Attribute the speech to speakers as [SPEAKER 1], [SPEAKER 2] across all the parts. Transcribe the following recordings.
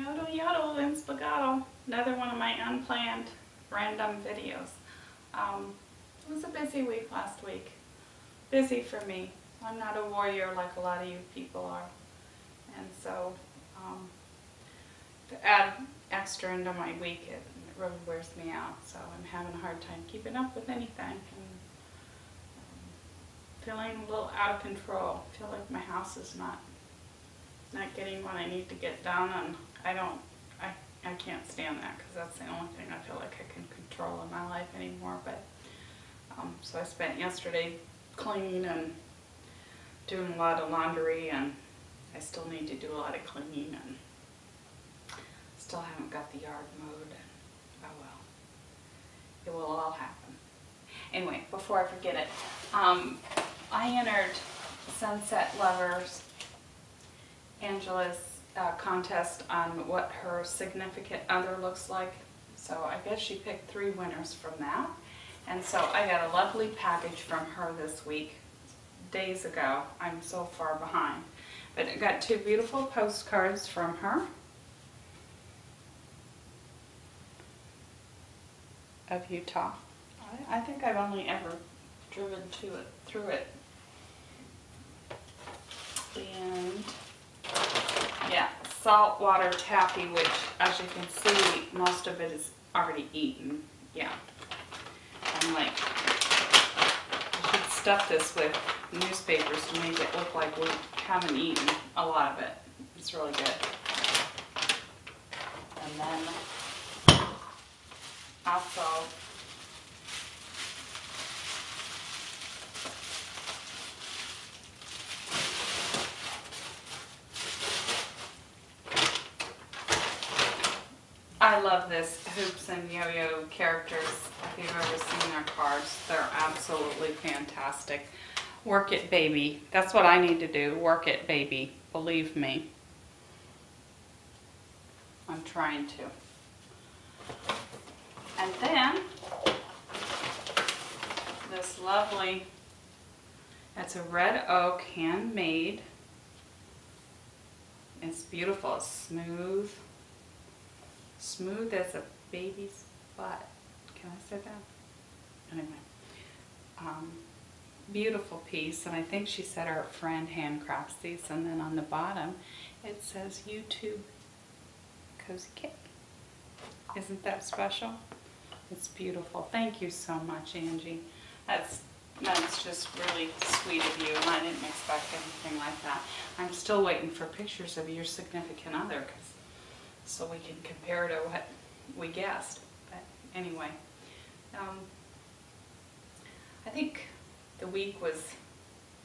[SPEAKER 1] Yodel, yodel, and spaghetto. Another one of my unplanned random videos. It was a busy week last week. Busy for me. I'm not a warrior like a lot of you people are. And so, to add extra into my week, it really wears me out. So I'm having a hard time keeping up with anything. And feeling a little out of control. I feel like my house is not getting what I need to get done, and I can't stand that because that's the only thing I feel like I can control in my life anymore. But so I spent yesterday cleaning and doing a lot of laundry, and I still need to do a lot of cleaning, and still haven't got the yard mowed. And oh well, it will all happen. Anyway, before I forget it, I entered Sunsetlover's Angela's contest on what her significant other looks like. So I guess she picked 3 winners from that. And so I got a lovely package from her this week, days ago. I'm so far behind. But I got 2 beautiful postcards from her of Utah. I think I've only ever driven through it. And yeah, saltwater taffy, which as you can see, most of it is already eaten. Yeah. I'm like, I should stuff this with newspapers to make it look like we haven't eaten a lot of it. It's really good. And then also I love this Hoops and Yo-Yo characters. If you've ever seen their cards, they're absolutely fantastic. Work it, baby. That's what I need to do. Work it, baby. Believe me. I'm trying to. And then, this lovely, it's a red oak handmade. It's beautiful. It's smooth. Smooth as a baby's butt. Can I say that? Anyway, beautiful piece, and I think she said her friend handcrafts these. And then on the bottom, it says YouTube Cozy Kit. Isn't that special? It's beautiful. Thank you so much, Angie. That's just really sweet of you, and I didn't expect anything like that. I'm still waiting for pictures of your significant other, so we can compare to what we guessed. But anyway, I think the week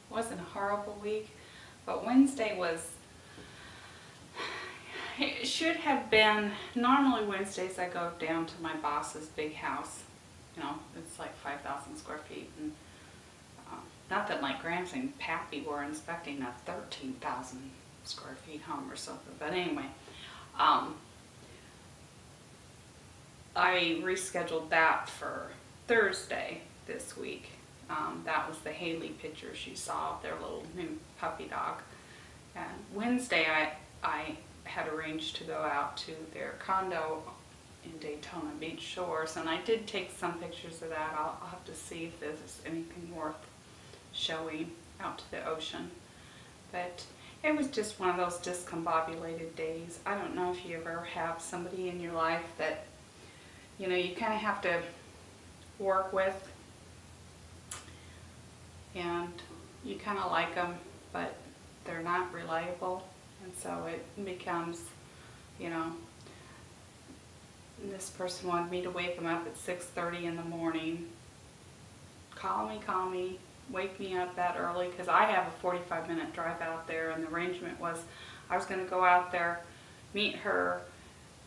[SPEAKER 1] wasn't a horrible week, but Wednesday was, it should have been, normally Wednesdays I go down to my boss's big house. You know, it's like 5,000 square feet, and not that like Gramps and Pappy were inspecting a 13,000 square feet home or something, but anyway. I rescheduled that for Thursday this week. That was the Haley picture she saw of their little new puppy dog. And Wednesday I had arranged to go out to their condo in Daytona Beach Shores, and I did take some pictures of that. I'll have to see if there's anything worth showing out to the ocean. But it was just one of those discombobulated days. I don't know if you ever have somebody in your life that, you know, you kind of have to work with, and you kind of like them, but they're not reliable, and so it becomes, you know, this person wanted me to wake them up at 6:30 in the morning. Call me, wake me up that early, because I have a 45-minute drive out there, and the arrangement was I was going to go out there, meet her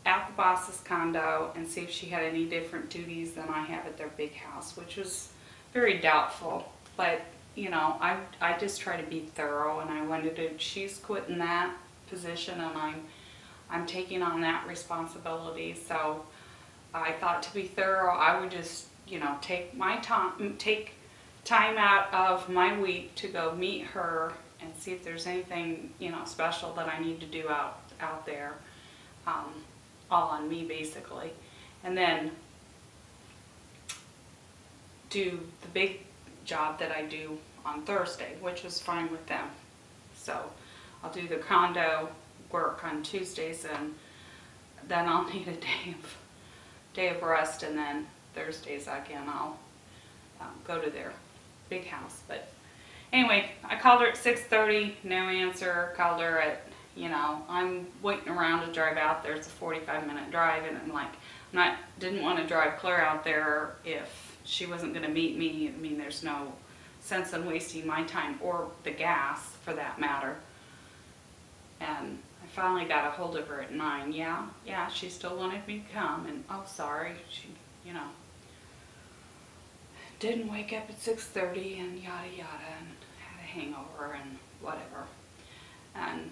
[SPEAKER 1] at the boss's condo, and see if she had any different duties than I have at their big house, which was very doubtful. But you know, I just try to be thorough, and I wanted to. She's quitting that position, and I'm taking on that responsibility. So I thought to be thorough, I would just, you know, take time out of my week to go meet her and see if there's anything, you know, special that I need to do out there. all on me basically. And then do the big job that I do on Thursday, which was fine with them. So I'll do the condo work on Tuesdays, and then I'll need a day of rest, and then Thursdays again I'll go to their big house. But anyway, I called her at 6:30, no answer. Called her at, I'm waiting around to drive out there. It's a 45-minute drive, and I'm like, didn't want to drive clear out there if she wasn't going to meet me. I mean, there's no sense in wasting my time or the gas for that matter. And I finally got a hold of her at 9. Yeah, she still wanted me to come, and oh, sorry, she, didn't wake up at 6:30 and yada yada, and had a hangover and whatever. And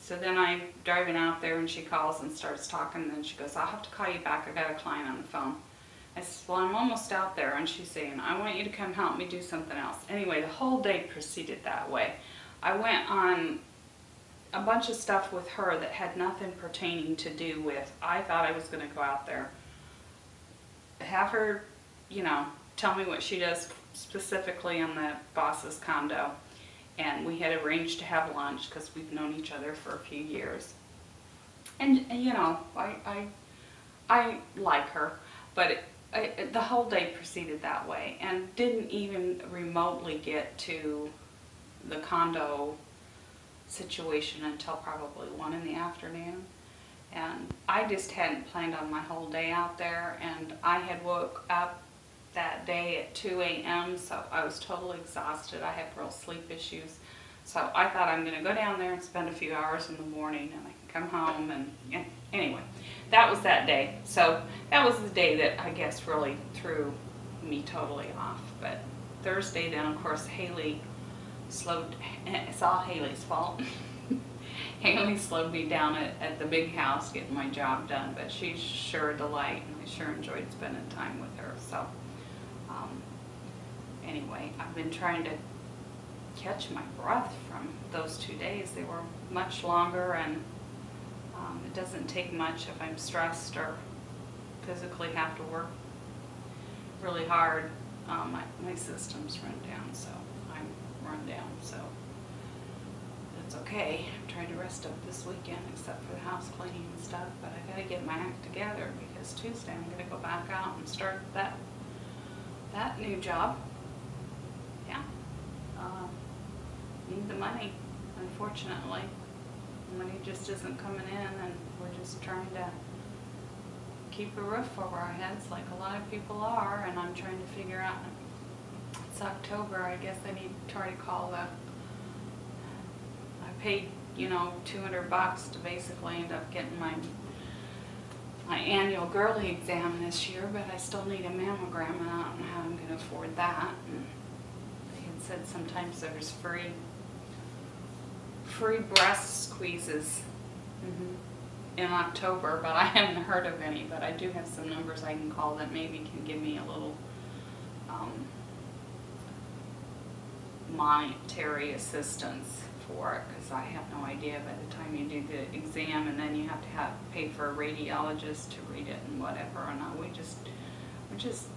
[SPEAKER 1] so then I'm driving out there, and she calls and starts talking, and then she goes, I'll have to call you back, I got a client on the phone. I said, well, I'm almost out there, and she's saying, I want you to come help me do something else. Anyway, the whole day proceeded that way. I went on a bunch of stuff with her that had nothing pertaining to do with, I thought I was going to go out there, have her, tell me what she does specifically on the boss's condo. And we had arranged to have lunch because we've known each other for a few years. And I like her, but the whole day proceeded that way, and didn't even remotely get to the condo situation until probably 1 in the afternoon. And I just hadn't planned on my whole day out there, and I had woke up that day at 2 a.m. so I was totally exhausted. I have real sleep issues. So I thought, I'm going to go down there and spend a few hours in the morning, and I can come home. And anyway, that was that day. So that was the day that I guess really threw me totally off. But Thursday then, of course, Haley slowed, it's all Haley's fault. Haley slowed me down at the big house getting my job done, but she's sure a delight, and I sure enjoyed spending time with her. So anyway, I've been trying to catch my breath from those 2 days. They were much longer, and it doesn't take much if I'm stressed or physically have to work really hard. My system's run down, so I'm run down, so it's okay. I'm trying to rest up this weekend except for the house cleaning and stuff, but I gotta get my act together because Tuesday I'm gonna go back out and start that new job. Yeah. Need the money, unfortunately. The money just isn't coming in, and we're just trying to keep a roof over our heads like a lot of people are, and I'm trying to figure out, it's October, I guess I need to try to call I paid, $200 to basically end up getting my annual girly exam this year, but I still need a mammogram, and I don't know how I'm going to afford that. And they had said sometimes there's free breast squeezes in October, but I haven't heard of any. But I do have some numbers I can call that maybe can give me a little monetary assistance for it, because I have no idea by the time you do the exam, and then you have to pay for a radiologist to read it and whatever. And we're just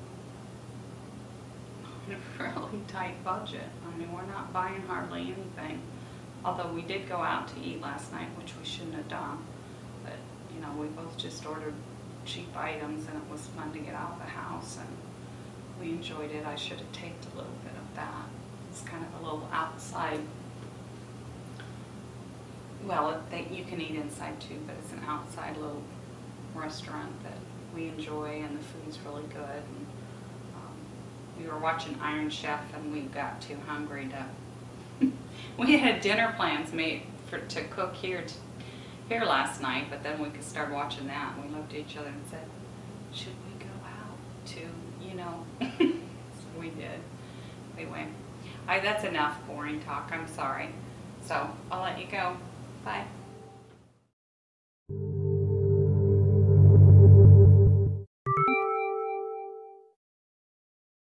[SPEAKER 1] on a really tight budget. I mean, we're not buying hardly anything. Although we did go out to eat last night, which we shouldn't have done. But, we both just ordered cheap items, and it was fun to get out of the house, and we enjoyed it. I should have taped a little bit of that. It's kind of a little outside, well, you can eat inside too, but it's an outside little restaurant that we enjoy, and the food's really good. And, we were watching Iron Chef, and we got too hungry to we had dinner plans made to cook here last night, but then we could start watching that, and we looked at each other and said, should we go out to, so we did. Anyway, that's enough boring talk, I'm sorry. So I'll let you go. Bye.